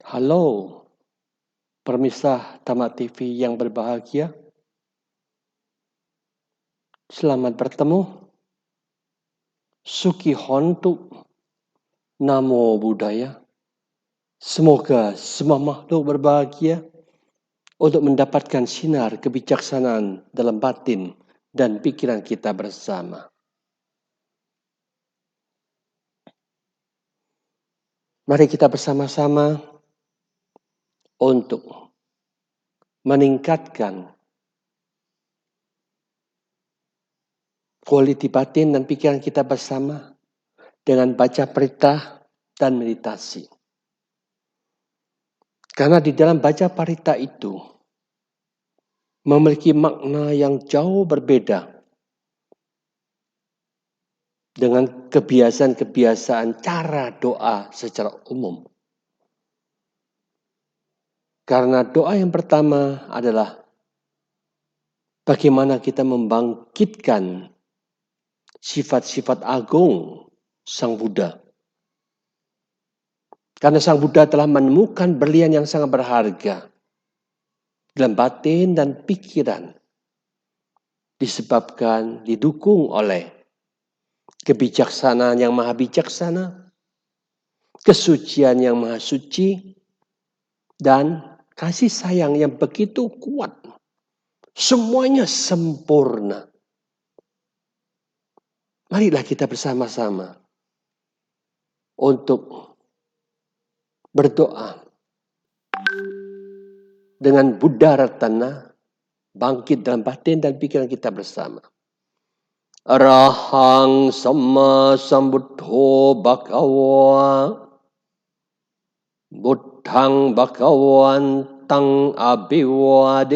Halo, pemirsa Tamat TV yang berbahagia. Selamat bertemu. Suki Hontu, Namo Buddhaya. Semoga semua makhluk berbahagia untuk mendapatkan sinar kebijaksanaan dalam batin dan pikiran kita bersama. Mari kita bersama-sama untuk meningkatkan kualitas batin dan pikiran kita bersama dengan baca parita dan meditasi. Karena di dalam baca parita itu memiliki makna yang jauh berbeda dengan kebiasaan-kebiasaan cara doa secara umum. Karena doa yang pertama adalah bagaimana kita membangkitkan sifat-sifat agung Sang Buddha. Karena Sang Buddha telah menemukan berlian yang sangat berharga dalam batin dan pikiran, disebabkan didukung oleh kebijaksanaan yang maha bijaksana, kesucian yang maha suci, dan kasih sayang yang begitu kuat. Semuanya sempurna. Marilah kita bersama-sama untuk berdoa dengan Buddha Ratana, bangkit dalam batin dan pikiran kita bersama. Arahang Samma Sambuddho Bhagava Buddhang Bhagawantang Abhiwademi.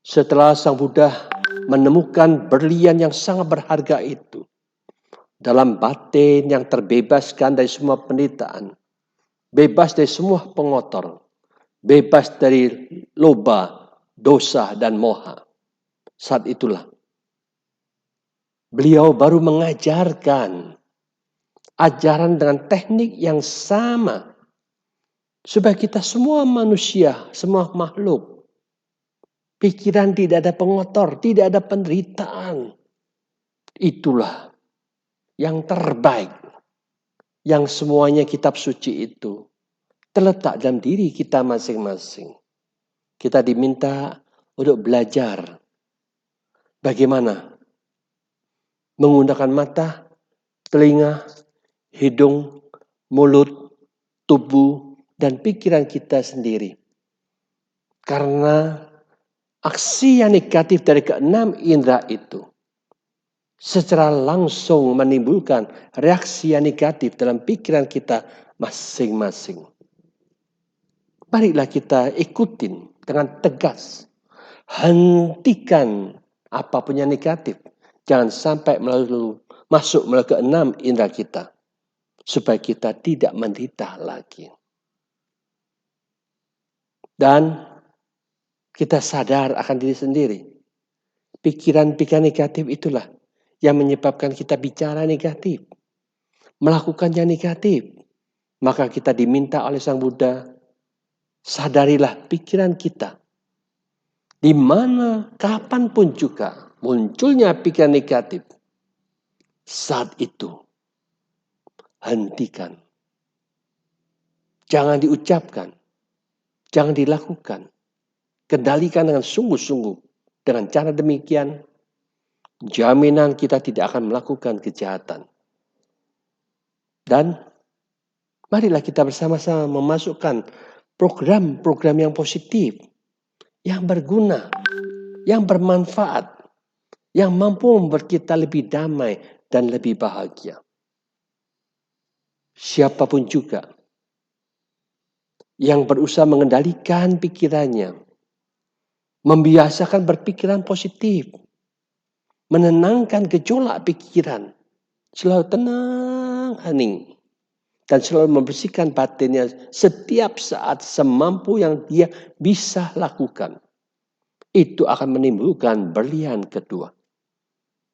Setelah Sang Buddha menemukan berlian yang sangat berharga itu dalam batin yang terbebaskan dari semua penderitaan, bebas dari semua pengotor, bebas dari loba, dosa, dan moha. Saat itulah beliau baru mengajarkan ajaran dengan teknik yang sama supaya kita semua manusia, semua makhluk, pikiran tidak ada pengotor, tidak ada penderitaan. Itulah yang terbaik, yang semuanya kitab suci itu terletak dalam diri kita masing-masing. Kita diminta untuk belajar bagaimana menggunakan mata, telinga, hidung, mulut, tubuh, dan pikiran kita sendiri. Karena aksi yang negatif dari keenam indera itu secara langsung menimbulkan reaksi yang negatif dalam pikiran kita masing-masing. Marilah kita ikutin dengan tegas. Hentikan apapun yang negatif. Jangan sampai masuk melalui keenam indera kita. Supaya kita tidak menderita lagi. Dan kita sadar akan diri sendiri. Pikiran-pikiran negatif itulah yang menyebabkan kita bicara negatif. Melakukan yang negatif. Maka kita diminta oleh Sang Buddha, sadarilah pikiran kita. Di mana, kapanpun juga munculnya pikiran negatif. Saat itu, hentikan. Jangan diucapkan. Jangan dilakukan. Kendalikan dengan sungguh-sungguh. Dengan cara demikian, jaminan kita tidak akan melakukan kejahatan. Dan marilah kita bersama-sama memasukkan program-program yang positif, yang berguna, yang bermanfaat, yang mampu membuat kita lebih damai dan lebih bahagia. Siapapun juga yang berusaha mengendalikan pikirannya, membiasakan berpikiran positif, menenangkan gejolak pikiran, selalu tenang, hening, dan selalu membersihkan batinnya setiap saat semampu yang dia bisa lakukan. Itu akan menimbulkan berlian kedua.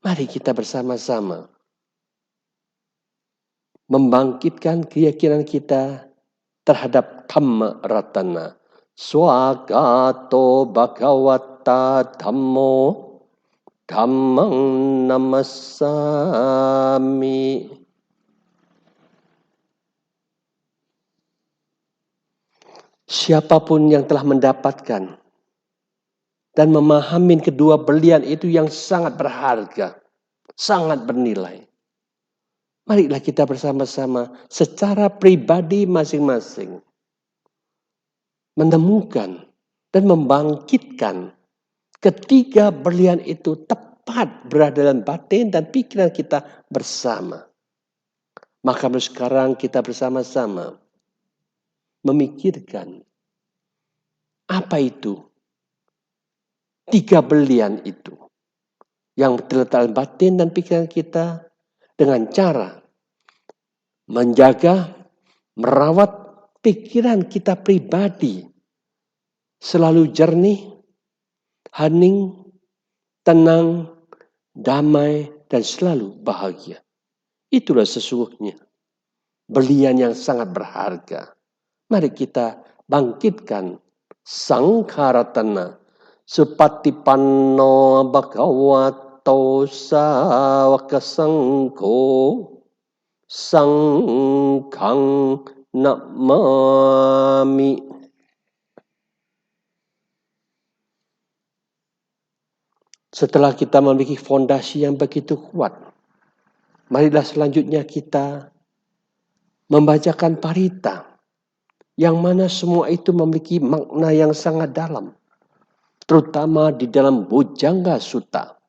Mari kita bersama-sama membangkitkan keyakinan kita terhadap Dhamma Ratana. Swagato Bhagavata Dhammo Dhammang Namassami. Siapapun yang telah mendapatkan dan memahami kedua berlian itu yang sangat berharga, sangat bernilai. Marilah kita bersama-sama secara pribadi masing-masing menemukan dan membangkitkan ketiga berlian itu tepat berada dalam batin dan pikiran kita bersama. Maka sekarang kita bersama-sama memikirkan apa itu tiga berlian itu yang terletak dalam batin dan pikiran kita dengan cara menjaga, merawat pikiran kita pribadi selalu jernih, hening, tenang, damai, dan selalu bahagia. Itulah sesungguhnya berlian yang sangat berharga. Mari kita bangkitkan Sangharatana Supatipanno Bhagavato Sawaka Sangho Sangghang Namami. Setelah kita memiliki fondasi yang begitu kuat, marilah selanjutnya kita membacakan parita, yang mana semua itu memiliki makna yang sangat dalam, terutama di dalam Bojjhanga Sutta.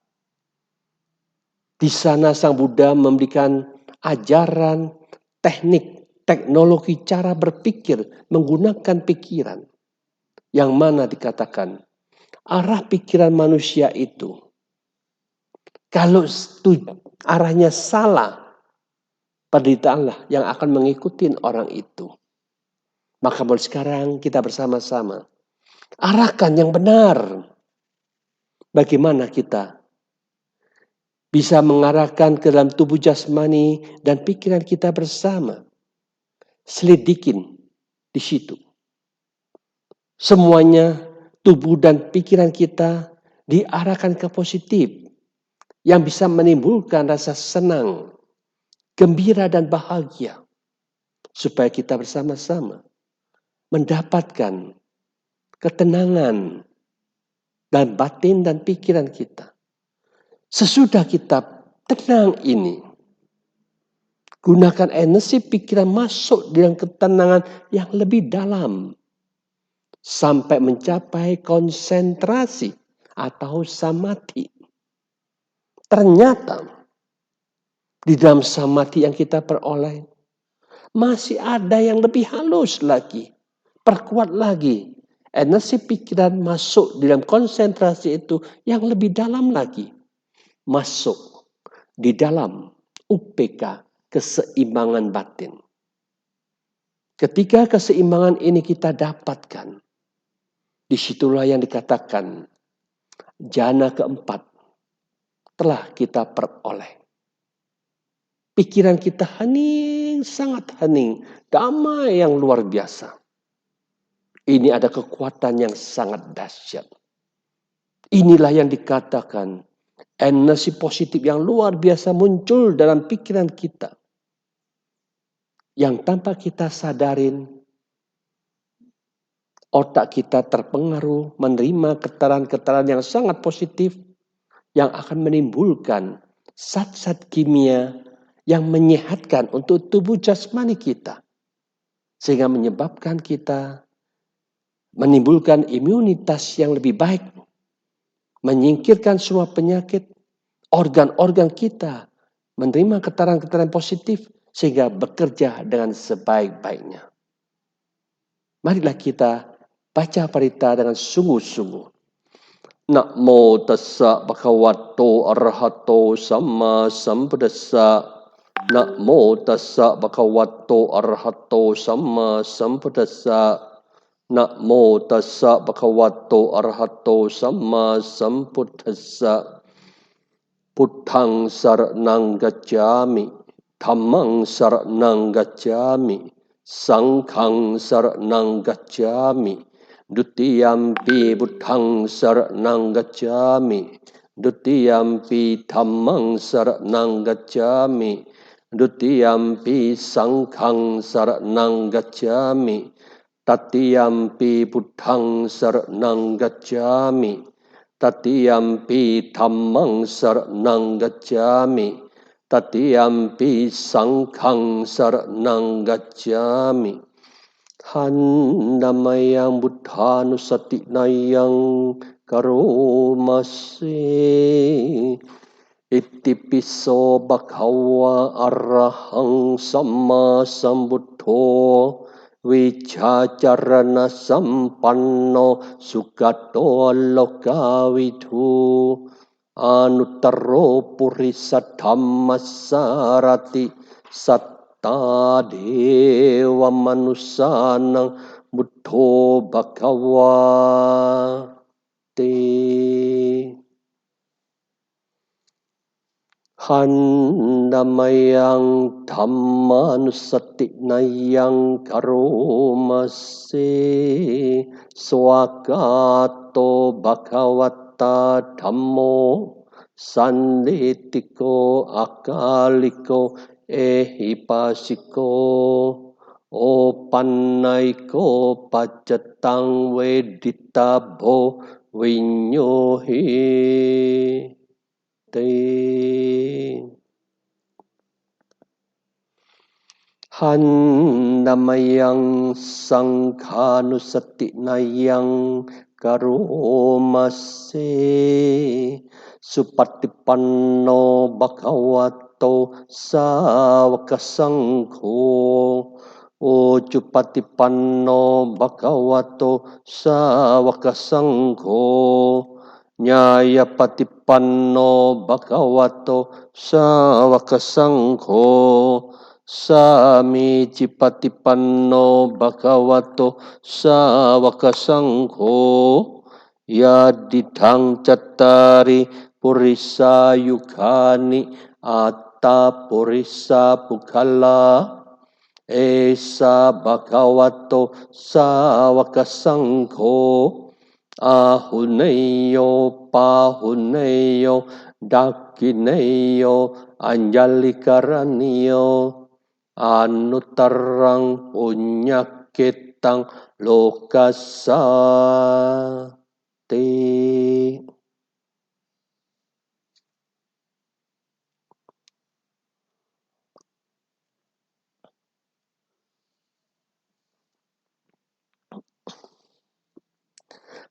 Di sana Sang Buddha memberikan ajaran, teknik, teknologi cara berpikir menggunakan pikiran, yang mana dikatakan arah pikiran manusia itu, kalau arahnya salah, penderitaanlah yang akan mengikuti orang itu. Maka mulai sekarang kita bersama-sama arahkan yang benar. Bagaimana kita bisa mengarahkan ke dalam tubuh jasmani dan pikiran kita bersama. Selidikin di situ. Semuanya tubuh dan pikiran kita diarahkan ke positif yang bisa menimbulkan rasa senang, gembira dan bahagia. Supaya kita bersama-sama mendapatkan ketenangan dalam batin dan pikiran kita. Sesudah kita tenang ini, gunakan energi pikiran masuk dalam ketenangan yang lebih dalam. Sampai mencapai konsentrasi atau samadhi. Ternyata di dalam samadhi yang kita peroleh, masih ada yang lebih halus lagi. Perkuat lagi. Energi pikiran masuk di dalam konsentrasi itu yang lebih dalam lagi. Masuk di dalam UPK, keseimbangan batin. Ketika keseimbangan ini kita dapatkan, disitulah yang dikatakan jana keempat telah kita peroleh. Pikiran kita hening, sangat hening, damai yang luar biasa. Ini ada kekuatan yang sangat dahsyat. Inilah yang dikatakan energi positif yang luar biasa muncul dalam pikiran kita. Yang tanpa kita sadarin, otak kita terpengaruh menerima getaran-getaran yang sangat positif yang akan menimbulkan zat-zat kimia yang menyehatkan untuk tubuh jasmani kita. Sehingga menyebabkan kita menimbulkan imunitas yang lebih baik. Menyingkirkan semua penyakit, organ-organ kita menerima getaran-getaran positif sehingga bekerja dengan sebaik-baiknya. Marilah kita baca parita dengan sungguh-sungguh. Namo tassa bhagavato arahato samma sambuddhassa. Namo tassa bhagavato arahato samma sambuddhassa. Namo tassa bhagavato arahato samma sambuddhassa. Buddhang saranang gacchami. Dhammang saranang gacchami, Sanghang saranang gacchami, Dutiyampi buddhang saranang gacchami, Dutiyampi dhammang saranang gacchami, Dutiyampi sanghang saranang gacchami, Tatiyampi buddhang saranang gacchami, Tatiyampi dhammang saranang gacchami, Tatiyampi sanghang saranang gacchami. Handamayang buddhanusatinayang karomase. Itipiso bhagava arahang samma sambuddho. Vichacharana sampanno sugato lokavidhu. Anuttaro purisa dhammasarati satta dewa manusanang buddho bhagava te. Handamayang dhammanusatinayang karomase. Swagato bhagavata dhammo sanditiko akaliko ehipasiko opanaiko pacetang weditabo vinyohi te. Handamayang sanghanusatinayang karomase. Supatipanno bhagavato sāvaka sangho. Ojupatipanno bhagavato sāvaka sangho. Nyayapatipanno bhagavato sāvaka sangho. Samicipatipanno bhagavato sāvaka sangho. Yadidhang cattari purisa yugani atta purisa pukkala. Esa bhagavato sāvaka sangho. Ahuneyo pahuneyo dakineyo anjalikaranyo. Anuttarang punyaketang lokasa te.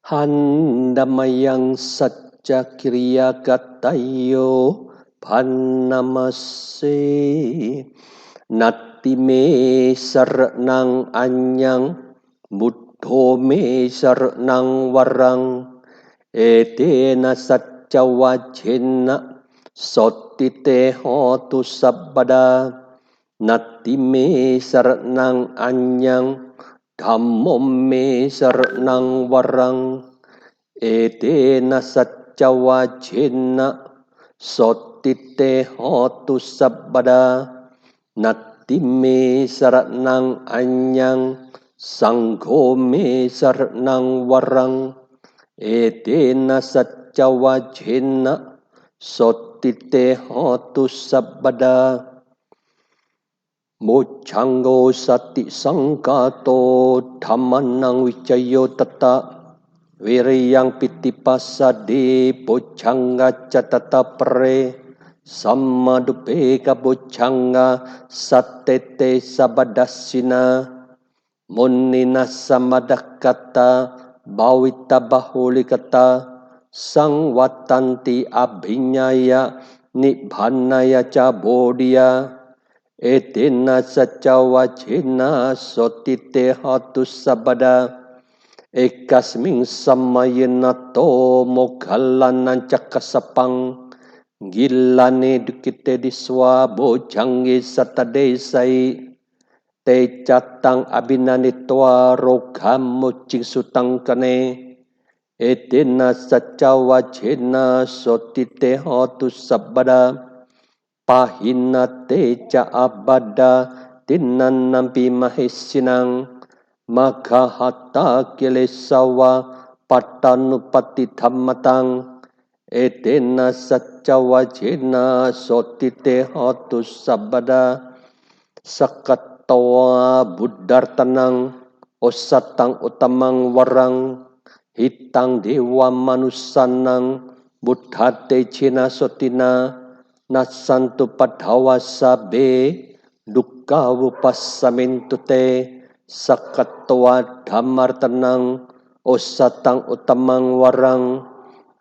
Handamayang sajja kriya katayo pannamase. Natti me saranang anyang buddho me saranang warang. Etena sajja wajena sottite hotu sabbada. Natti me saranang anyang dhammo me saranang warang. Etena sajja wajena sottite hotu sabbada. Natti me saranang anyang sangho me saranang warang. Etena sajja wajena sottite hotu sabbada. Bojjhango sati sangkato dhammanang wicayo tata. Wiriyang pitipasade bojjhanga catata pere. Sammadupeka bojjhanga satete sabadassina. Munina samadakata bawita bahulikata. Sangwatanti abhinyaya nibbhanaya ca bodhiya. Etena sajja wajena sotite hatu sabada. Ekasming samayenato moggalanan cakasapang. Gillane dukite diswa bojjhange satadesai. Te catang abinanitwa rogam mucing sutang kane. Etena sajja wajena sotite hotu sabada. pahinate ca abada tinan nampi mahesinang magahata kilesawa patanupati dhammatang edena saccawajena sotite hotus sabada sakatawa buddhartanang osatang utamang warang hitang dewa manusanang buddhate cina sotina nasantu padhawa sabe dukkha wupassamintute sakatawa dhammartanang osatang utamang warang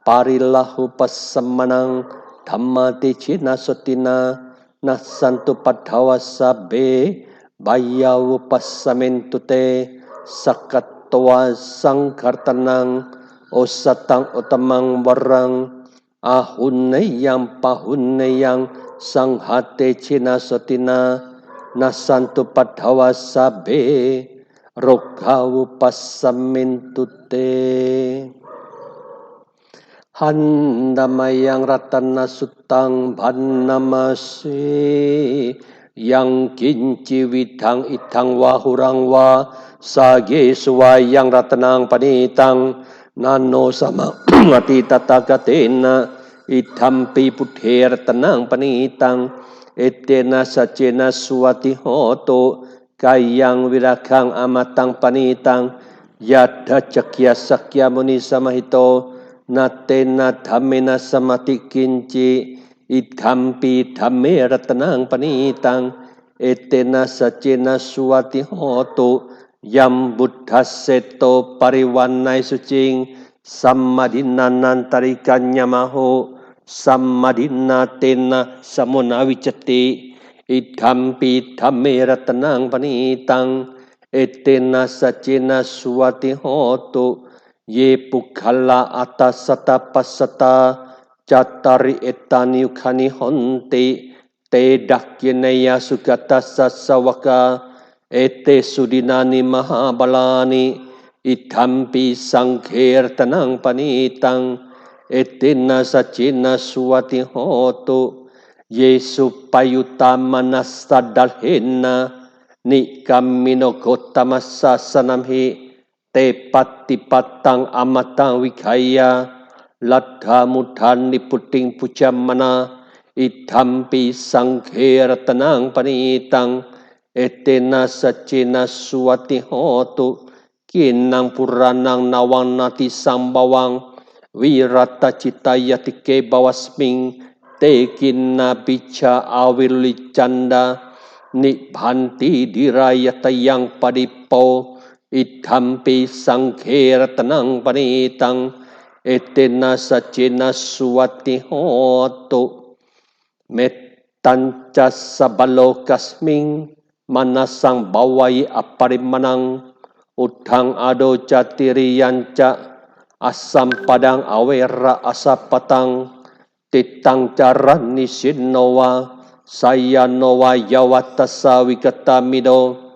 parilahu passamanang dhammate cina sotina nasantu padhawa sabe bayawu passamentute sakatwa sangkartanang osatang utamang warang ahuneyang pahuneyang sanghate cina sotina nasantu padhawa sabe rogawu passamentute handamayang ratana sutang bannamase yang kinci widang itang wahurang wa sage suwayang ratanang panitang nano sama mati tatagatena idampi pudher tenang panitang etena sacena suwati hoto kayang wiragang amatang panitang yada cakya sakya muni samahito natena dhammena samati kinci idhampi dhamme ratanang panitang etena sacena suwati hoto yam buddha seto pariwanai sucing sammadinnanan tarikan nyamaho sammadinna tena samuna wiceti idhampi dhamme ratanang panitang etena sacena suwati hoto ye pukhala atasata pasata catari etani ukhani honte te dakyeneya sugata sasawaka ete sudinani mahabalani idhampi sangkher tanang panitang etena sacena suwati hoto yesu payutamanastadalhena nikamino gotamasa sanamhi te pati patang amatang wikaya ladha mudhan niputing pujamana idhampi sangkher tanang panitang etena sacena suwati hotu kinang puranang nawang nati sambawang wirata citayatike bawasming te kinna bica awili canda nibhanti dirayatayang padipo idhampi sangkher tanang panitang etena sacena suwati hoto metanca sabalo kasming manasang bawai aparimanang udang ado catiriyanca asam padang awera asapatang titang carani sinnowa sayanowa yawatasa wikatamido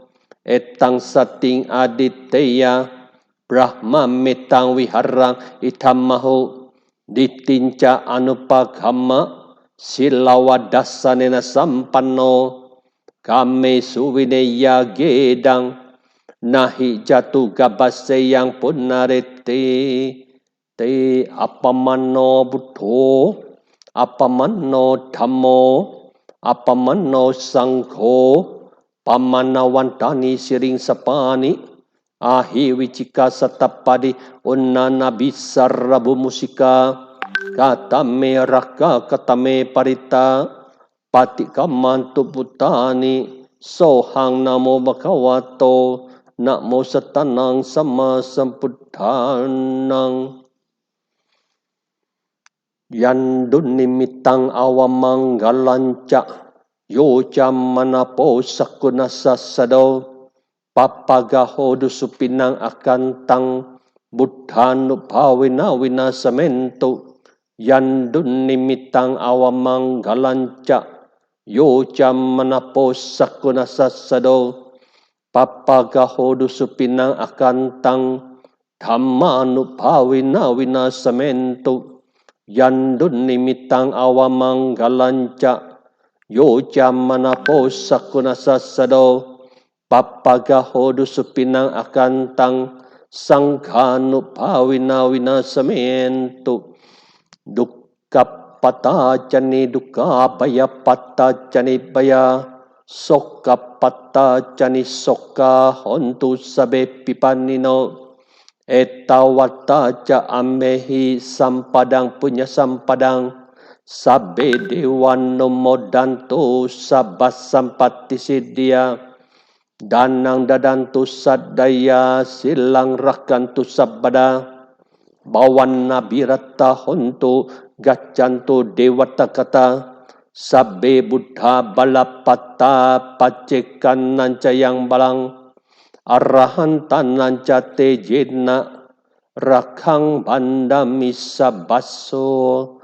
etang sating aditeya brahma metang wiharang itamaho ditinca anupagama silawadassanena sampanno kame suwineya gedang nahi jatu gabaseyang punarete te apamanno buddho apamanno dhammo apamanno sangho pamanawantani siring sapani ahi wicika satapadi unnana bisarrabu musika katame raka katame parita patikamantu putani sohang namo bhagavato namo satanang sama sambuddhanang yandun nimitang awamanggalanca yojam manapo sakunasa sado papagahodu supinang akantang buddhanu bhawina winasamento yandun nimitang awamanggalanca yojam manapo sakunasa sado papagahodu supinang akantang dhammanu bhawina winasamento yandun nimitang awamanggalanca Yo jamana po sakuna sasado papagahodu supinang akantang sangkanu pawina wina samentu dukkha pata jani dukkha baya pata jani baya sokka pata jani sokka hontu sabe pipanino etawata ja ambehi sampadang punya sampadang sabe dewan nomodanto sabas sampati sidia danang dadantu sadaya silang rakantu sabada bawan nabirata hontu gacantu dewata kata sabe buddha balapata pacekan nancayang balang arahantan nancate jena rakang bandami sabaso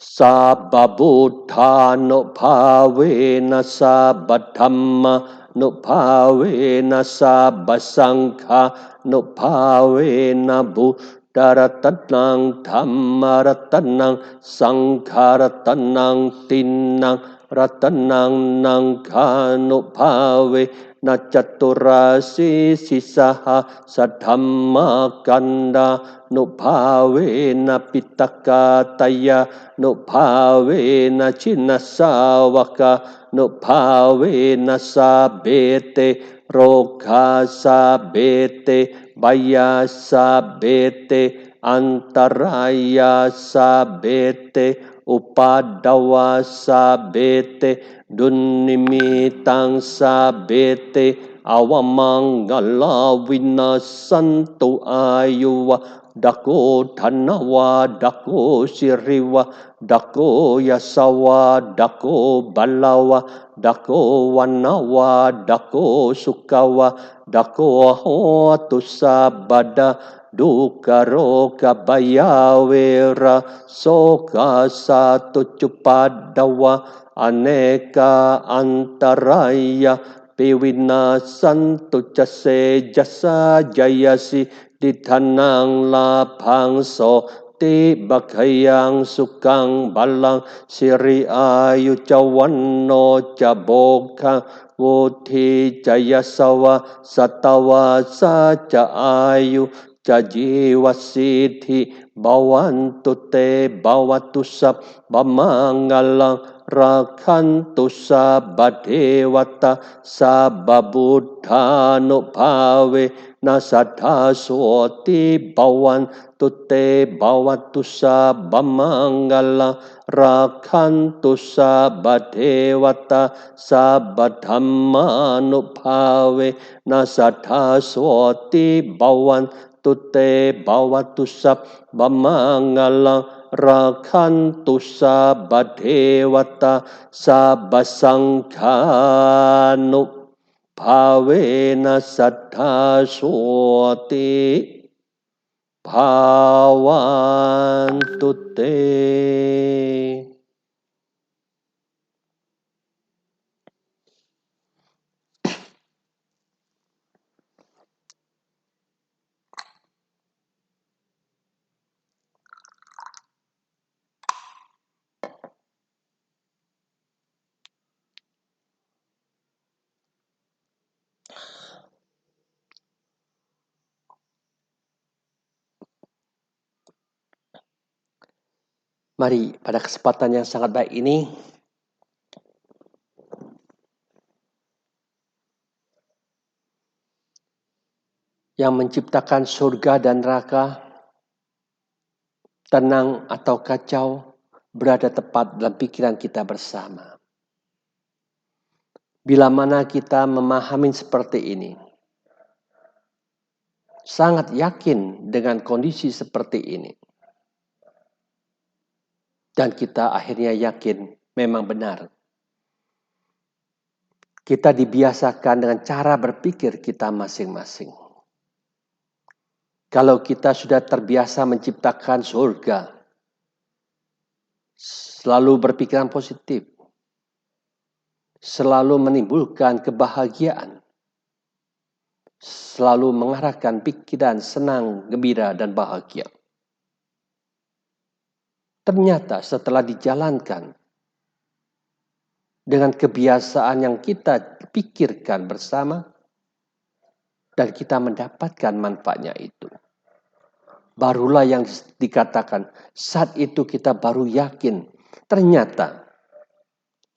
sababuddha no bhavena sabadhamma no bhavena sabasangha no bhavena buddharatanang dhammaratanang sangkharatanang tinang ratanang nangkhanu bhave na caturasi sisaha sadhamma kanda no bhave na pitaka taya no bhave na cinasawaka no bhave na sabete roga sabete baya sabete antaraya sabete upadawa sabete dunnimitang sabete awamangala winasantu ayuwa dako dhanawa dako siriwa dako yasawa dako balawa dako wanawa dako sukawa dako hotu sabada duka roka bayawera soka satu cupadawa aneka antaraya piwina santu jase jasa jayasi dithanang lapang so ti bakayang sukang balang siri ayu cawanno cabokang wuthi jayasawa satawa saca ayu cajiwa siddhi bawantu te bawatu sab bamangalang rakhantu sabadewata sababuddha no bhave nasadha soti bawan tute bawatu sabamangala rakhantu sabadewata sabadhamma no bhave nasadha soti bawan tute bawatu sabamangala rakhantu sabadewata sabasangkhanu bhavena saddha swati bhavantu te. Mari pada kesempatan yang sangat baik ini yang menciptakan surga dan neraka, tenang atau kacau, berada tepat dalam pikiran kita bersama. Bila mana kita memahami seperti ini, sangat yakin dengan kondisi seperti ini, dan kita akhirnya yakin memang benar. Kita dibiasakan dengan cara berpikir kita masing-masing. Kalau kita sudah terbiasa menciptakan surga, selalu berpikiran positif, selalu menimbulkan kebahagiaan, selalu mengarahkan pikiran senang, gembira, dan bahagia. Ternyata setelah dijalankan dengan kebiasaan yang kita pikirkan bersama, dan kita mendapatkan manfaatnya itu. Barulah yang dikatakan, saat itu kita baru yakin, ternyata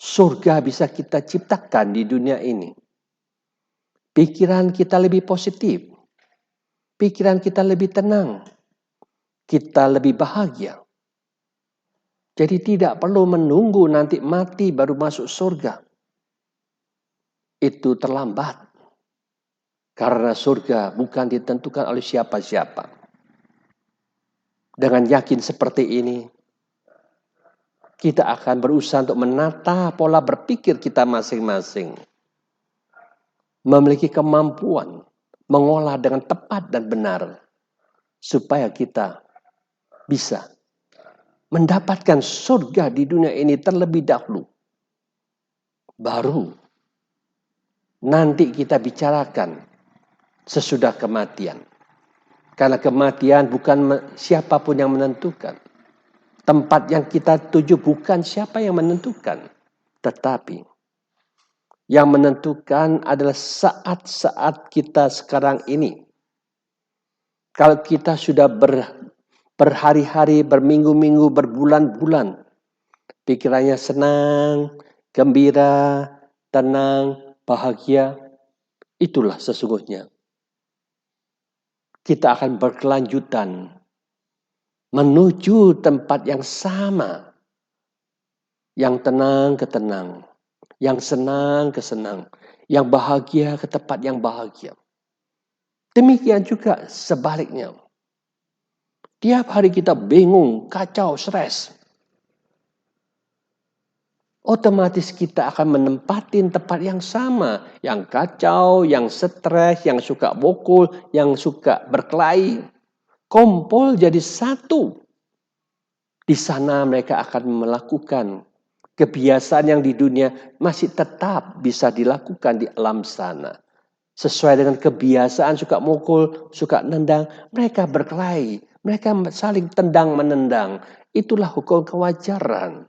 surga bisa kita ciptakan di dunia ini. Pikiran kita lebih positif, pikiran kita lebih tenang, kita lebih bahagia. Jadi tidak perlu menunggu nanti mati baru masuk surga. Itu terlambat. Karena surga bukan ditentukan oleh siapa-siapa. Dengan yakin seperti ini, kita akan berusaha untuk menata pola berpikir kita masing-masing. Memiliki kemampuan mengolah dengan tepat dan benar. Supaya kita bisa mendapatkan surga di dunia ini terlebih dahulu. Baru nanti kita bicarakan sesudah kematian. Karena kematian bukan siapapun yang menentukan. Tempat yang kita tuju bukan siapa yang menentukan. Tetapi yang menentukan adalah saat-saat kita sekarang ini. Kalau kita sudah berhari-hari, berminggu-minggu, berbulan-bulan, pikirannya senang, gembira, tenang, bahagia, itulah sesungguhnya. Kita akan berkelanjutan menuju tempat yang sama. Yang tenang ke tenang, yang senang ke senang, yang bahagia ke tempat yang bahagia. Demikian juga sebaliknya. Tiap hari kita bingung, kacau, stres. Otomatis kita akan menempati tempat yang sama. Yang kacau, yang stres, yang suka bokul, yang suka berkelahi. Kumpul jadi satu. Di sana mereka akan melakukan kebiasaan yang di dunia masih tetap bisa dilakukan di alam sana. Sesuai dengan kebiasaan suka mukul, suka nendang, mereka berkelahi. Mereka saling tendang menendang. Itulah hukum kewajaran.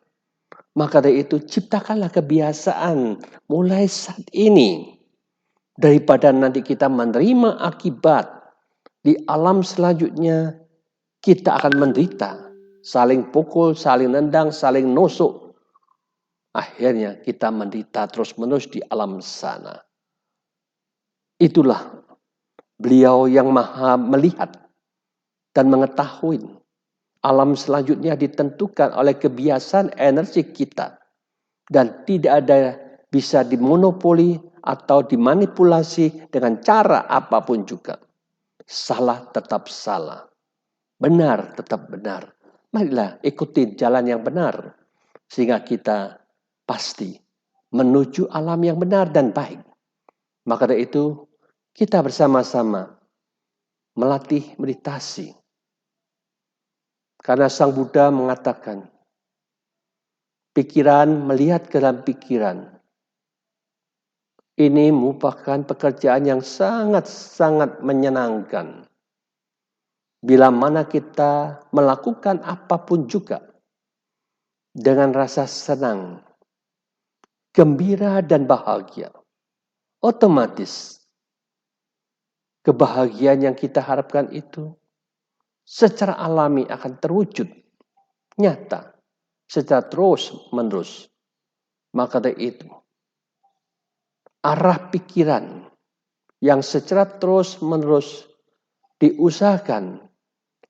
Maka dari itu ciptakanlah kebiasaan mulai saat ini. Daripada nanti kita menerima akibat di alam selanjutnya, kita akan menderita. Saling pukul, saling nendang, saling nusuk. Akhirnya kita menderita terus-menerus di alam sana. Itulah beliau yang maha melihat dan mengetahui. Alam selanjutnya ditentukan oleh kebiasaan energi kita. Dan tidak ada bisa dimonopoli atau dimanipulasi dengan cara apapun juga. Salah tetap salah. Benar tetap benar. Marilah ikuti jalan yang benar. Sehingga kita pasti menuju alam yang benar dan baik. Maka dari itu kita bersama-sama melatih meditasi. Karena Sang Buddha mengatakan, pikiran melihat ke dalam pikiran. Ini merupakan pekerjaan yang sangat-sangat menyenangkan. Bila mana kita melakukan apapun juga dengan rasa senang, gembira dan bahagia, otomatis kebahagiaan yang kita harapkan itu secara alami akan terwujud nyata secara terus-menerus. Maka dari itu, arah pikiran yang secara terus-menerus diusahakan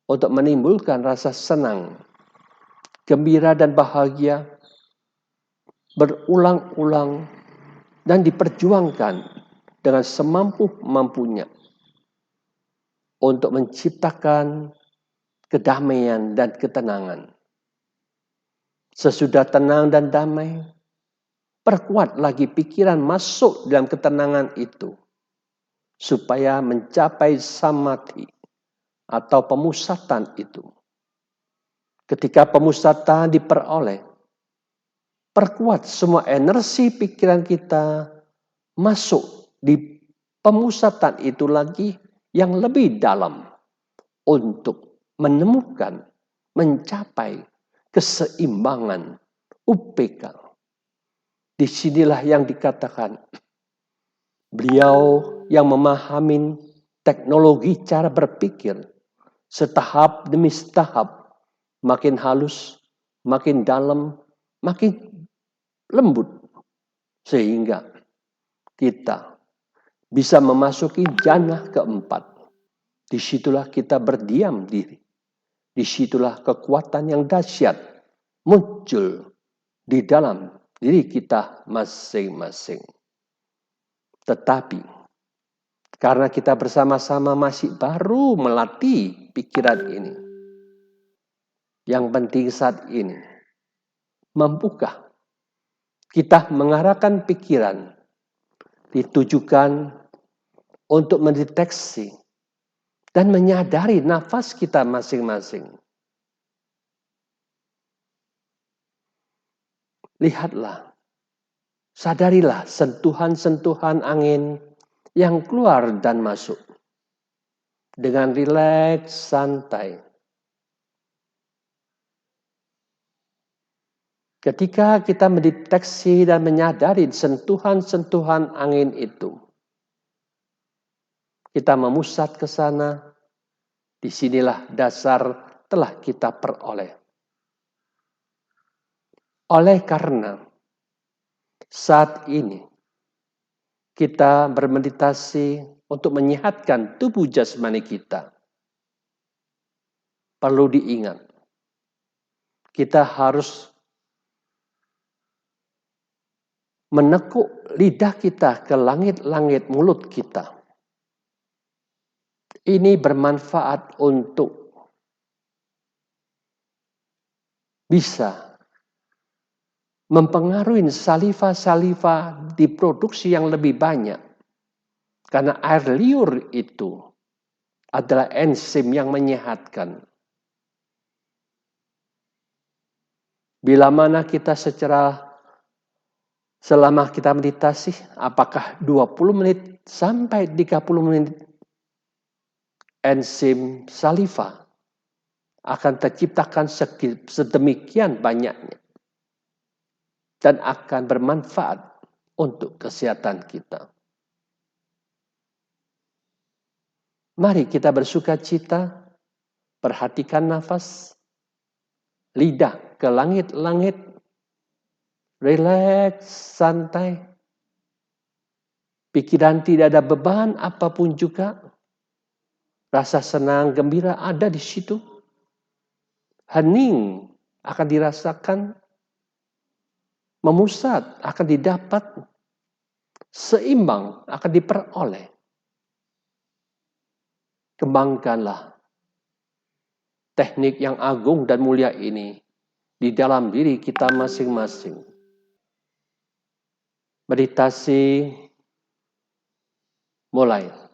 untuk menimbulkan rasa senang, gembira dan bahagia berulang-ulang dan diperjuangkan dengan semampu-mampunya untuk menciptakan kedamaian dan ketenangan. Sesudah tenang dan damai, perkuat lagi pikiran masuk dalam ketenangan itu. Supaya mencapai samadhi atau pemusatan itu. Ketika pemusatan diperoleh, perkuat semua energi pikiran kita masuk di pemusatan itu lagi yang lebih dalam untuk menemukan, mencapai keseimbangan UPK. Disinilah yang dikatakan, beliau yang memahami teknologi cara berpikir setahap demi setahap, makin halus, makin dalam, makin lembut, sehingga kita bisa memasuki jannah keempat. Disitulah kita berdiam diri. Disitulah kekuatan yang dahsyat muncul di dalam diri kita masing-masing. Tetapi karena kita bersama-sama masih baru melatih pikiran ini, yang penting saat ini, mampukah kita mengarahkan pikiran ditujukan untuk mendeteksi dan menyadari nafas kita masing-masing. Lihatlah, sadarilah sentuhan-sentuhan angin yang keluar dan masuk. Dengan rileks, santai. Ketika kita mendeteksi dan menyadari sentuhan-sentuhan angin itu, kita memusat ke sana, disinilah dasar telah kita peroleh. Oleh karena saat ini kita bermeditasi untuk menyehatkan tubuh jasmani kita. Perlu diingat, kita harus menekuk lidah kita ke langit-langit mulut kita. Ini bermanfaat untuk bisa mempengaruhi saliva-saliva diproduksi yang lebih banyak. Karena air liur itu adalah enzim yang menyehatkan. Bila mana kita selama kita meditasi, apakah 20 menit sampai 30 menit, enzim saliva akan terciptakan sedemikian banyaknya dan akan bermanfaat untuk kesehatan kita. Mari kita bersuka cita, perhatikan nafas, lidah ke langit-langit, rileks, santai. Pikiran tidak ada beban apapun juga. Rasa senang, gembira ada di situ. Hening akan dirasakan. Memusat akan didapat. Seimbang akan diperoleh. Kembangkanlah teknik yang agung dan mulia ini di dalam diri kita masing-masing. Meditasi mulai.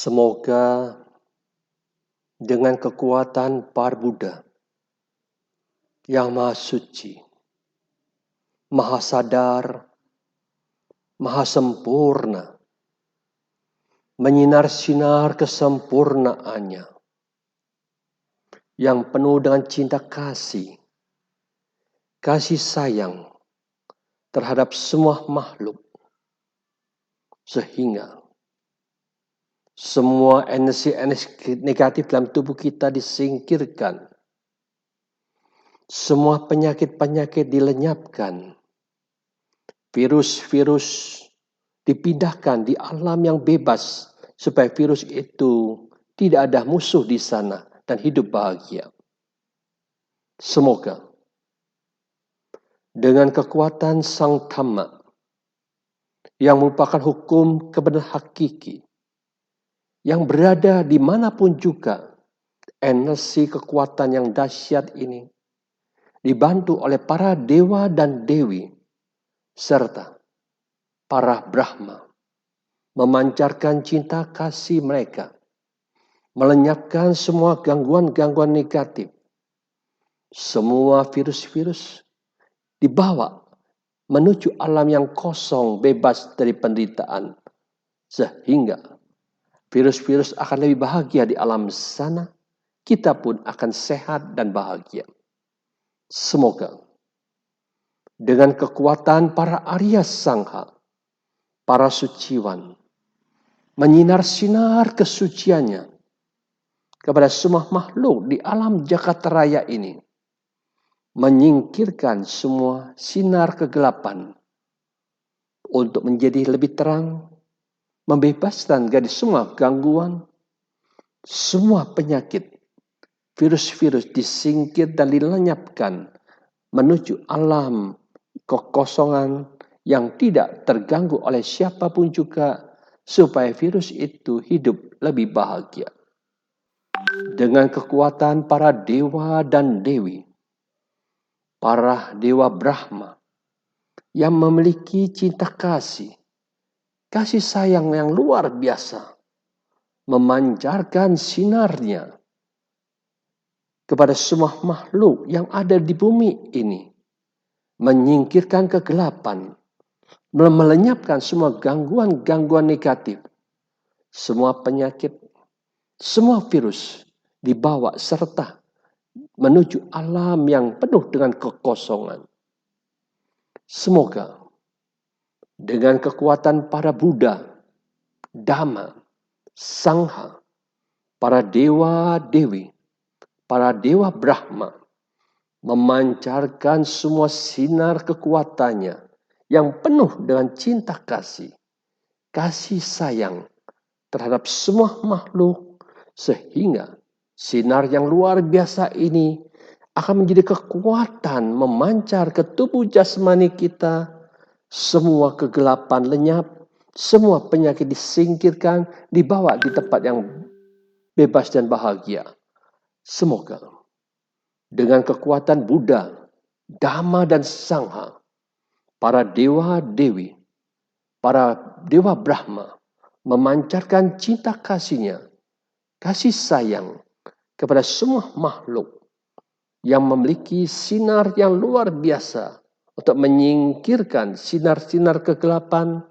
Semoga dengan kekuatan para Buddha yang Maha Suci, Maha Sadar, Maha Sempurna, menyinar-sinar kesempurnaannya, yang penuh dengan cinta kasih sayang terhadap semua makhluk, sehingga semua energi negatif dalam tubuh kita disingkirkan, semua penyakit-penyakit dilenyapkan, virus-virus dipindahkan di alam yang bebas, supaya virus itu tidak ada musuh di sana dan hidup bahagia. Semoga dengan kekuatan Sang Dhamma yang merupakan hukum kebenaran hakiki, yang berada dimanapun juga, energi kekuatan yang dahsyat ini dibantu oleh para dewa dan dewi serta para Brahma memancarkan cinta kasih mereka, melenyapkan semua gangguan-gangguan negatif, semua virus-virus dibawa menuju alam yang kosong, bebas dari penderitaan, sehingga virus-virus akan lebih bahagia di alam sana, kita pun akan sehat dan bahagia. Semoga dengan kekuatan para Arya Sangha, para suciwan, menyinar-sinar kesuciannya kepada semua makhluk di alam jagat raya ini, menyingkirkan semua sinar kegelapan untuk menjadi lebih terang, membebaskan dari semua gangguan, semua penyakit, virus-virus disingkir dan dilenyapkan menuju alam kekosongan yang tidak terganggu oleh siapapun juga, supaya virus itu hidup lebih bahagia. Dengan kekuatan para dewa dan dewi, para dewa Brahma yang memiliki cinta kasih sayang yang luar biasa, memancarkan sinarnya kepada semua makhluk yang ada di bumi ini, menyingkirkan kegelapan, melenyapkan semua gangguan-gangguan negatif, semua penyakit, semua virus dibawa serta menuju alam yang penuh dengan kekosongan. Semoga dengan kekuatan para Buddha, Dhamma, Sangha, para dewa-dewi, para dewa Brahma, memancarkan semua sinar kekuatannya yang penuh dengan cinta kasih sayang terhadap semua makhluk, sehingga sinar yang luar biasa ini akan menjadi kekuatan memancar ke tubuh jasmani kita, semua kegelapan lenyap, semua penyakit disingkirkan, dibawa di tempat yang bebas dan bahagia. Semoga dengan kekuatan Buddha, Dhamma dan Sangha, para dewa-dewi, para dewa Brahma memancarkan cinta kasihnya, kasih sayang kepada semua makhluk yang memiliki sinar yang luar biasa untuk menyingkirkan sinar-sinar kegelapan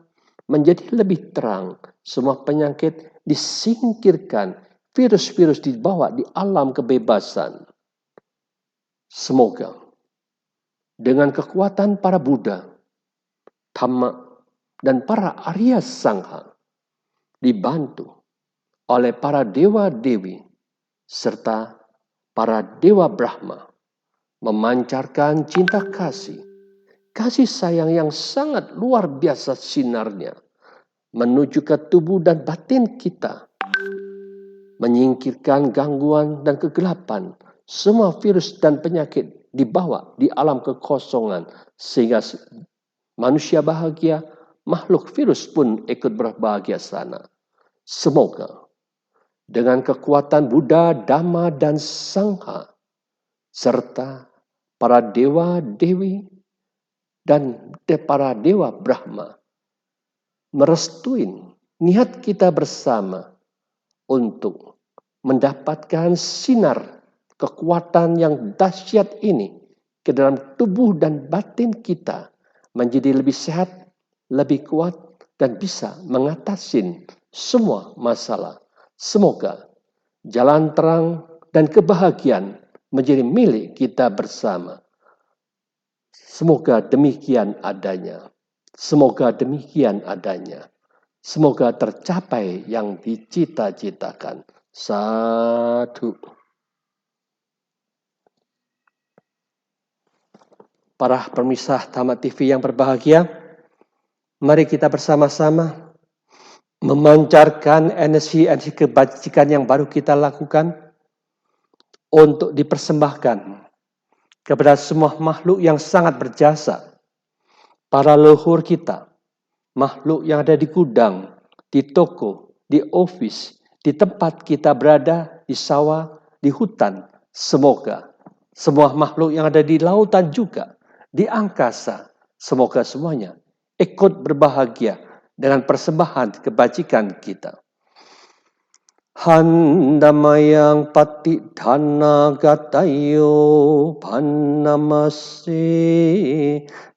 menjadi lebih terang. Semua penyakit disingkirkan, virus-virus dibawa di alam kebebasan. Semoga dengan kekuatan para Buddha, Dhamma, dan para Arya Sangha, dibantu oleh para dewa-dewi serta para dewa Brahma, memancarkan cinta kasih sayang yang sangat luar biasa sinarnya menuju ke tubuh dan batin kita, menyingkirkan gangguan dan kegelapan, semua virus dan penyakit dibawa di alam kekosongan, sehingga manusia bahagia, makhluk virus pun ikut berbahagia sana. Semoga dengan kekuatan Buddha, Dhamma, dan Sangha, serta para dewa-dewi dan para dewa Brahma, merestuin niat kita bersama untuk mendapatkan sinar kekuatan yang dahsyat ini ke dalam tubuh dan batin kita menjadi lebih sehat, lebih kuat, dan bisa mengatasi semua masalah. Semoga jalan terang dan kebahagiaan menjadi milik kita bersama. Semoga demikian adanya. Semoga demikian adanya. Semoga tercapai yang dicita-citakan. Satu. Para pemirsa Tamat TV yang berbahagia, mari kita bersama-sama memancarkan energi-energi kebajikan yang baru kita lakukan untuk dipersembahkan kepada semua makhluk yang sangat berjasa, para leluhur kita, makhluk yang ada di gudang, di toko, di office, di tempat kita berada, di sawah, di hutan. Semoga semua makhluk yang ada di lautan juga, di angkasa, semoga semuanya ikut berbahagia dengan persembahan kebajikan kita. Handamayang patidhana gatayo pannamase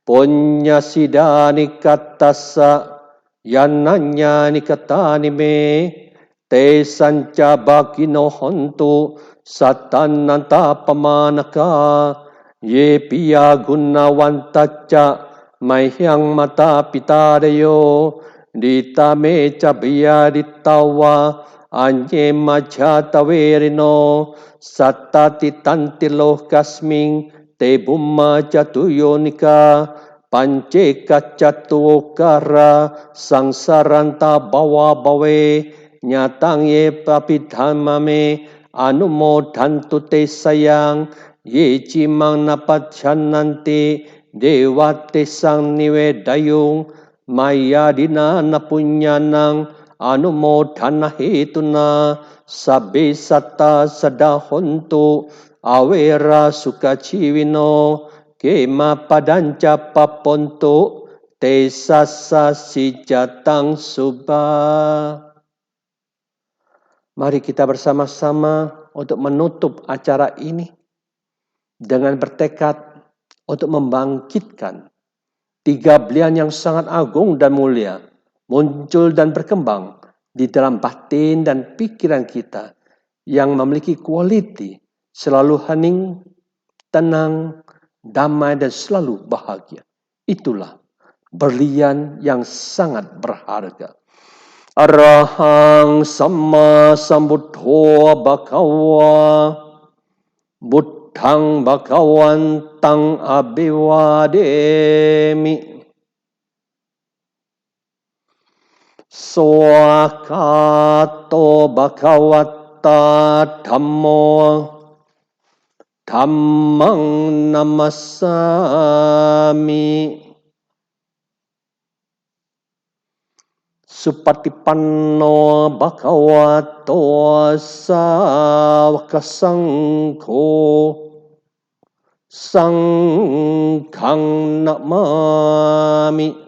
punya sidani katasa yananya nikatani me te sanca bagino hontu satananta pamanaka ye piya gunawantaca mahyang mata pitadayo ditame cabia ditawa anye majatawerino satati tantiloh kasming te bumma jatuyonika pance kacatuokara sangsaranta bawa bawe nyatang ye papidhamame anumodhantu te sayang ye cimang napachananti dewate sang niwedayung maya dina napunyanang anumodhana hetuna sabbe satta sadahontu awera sukaciwino kema padanca papontu te sasa sijatang subah. Mari kita bersama-sama untuk menutup acara ini dengan bertekad untuk membangkitkan tiga belian yang sangat agung dan mulia muncul dan berkembang di dalam batin dan pikiran kita yang memiliki kualiti selalu hening, tenang, damai, dan selalu bahagia. Itulah berlian yang sangat berharga. Arahang Samma Sambuddho Bhagava Buddhang Bhagawantang Abhivademi. Swakato Bhagavata Dhammo Dhammang Namasami. Supatipanno Bhagavato Sāvaka Sangho Sanghang Namami.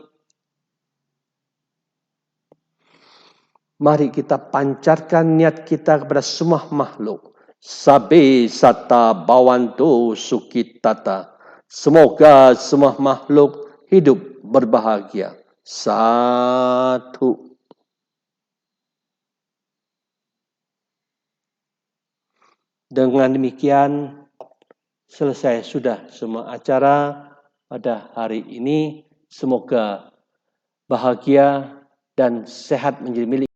Mari kita pancarkan niat kita kepada semua makhluk. Sabe sata bawantu sukitata. Semoga semua makhluk hidup berbahagia. Satu. Dengan demikian selesai sudah semua acara pada hari ini. Semoga bahagia dan sehat menjadi milik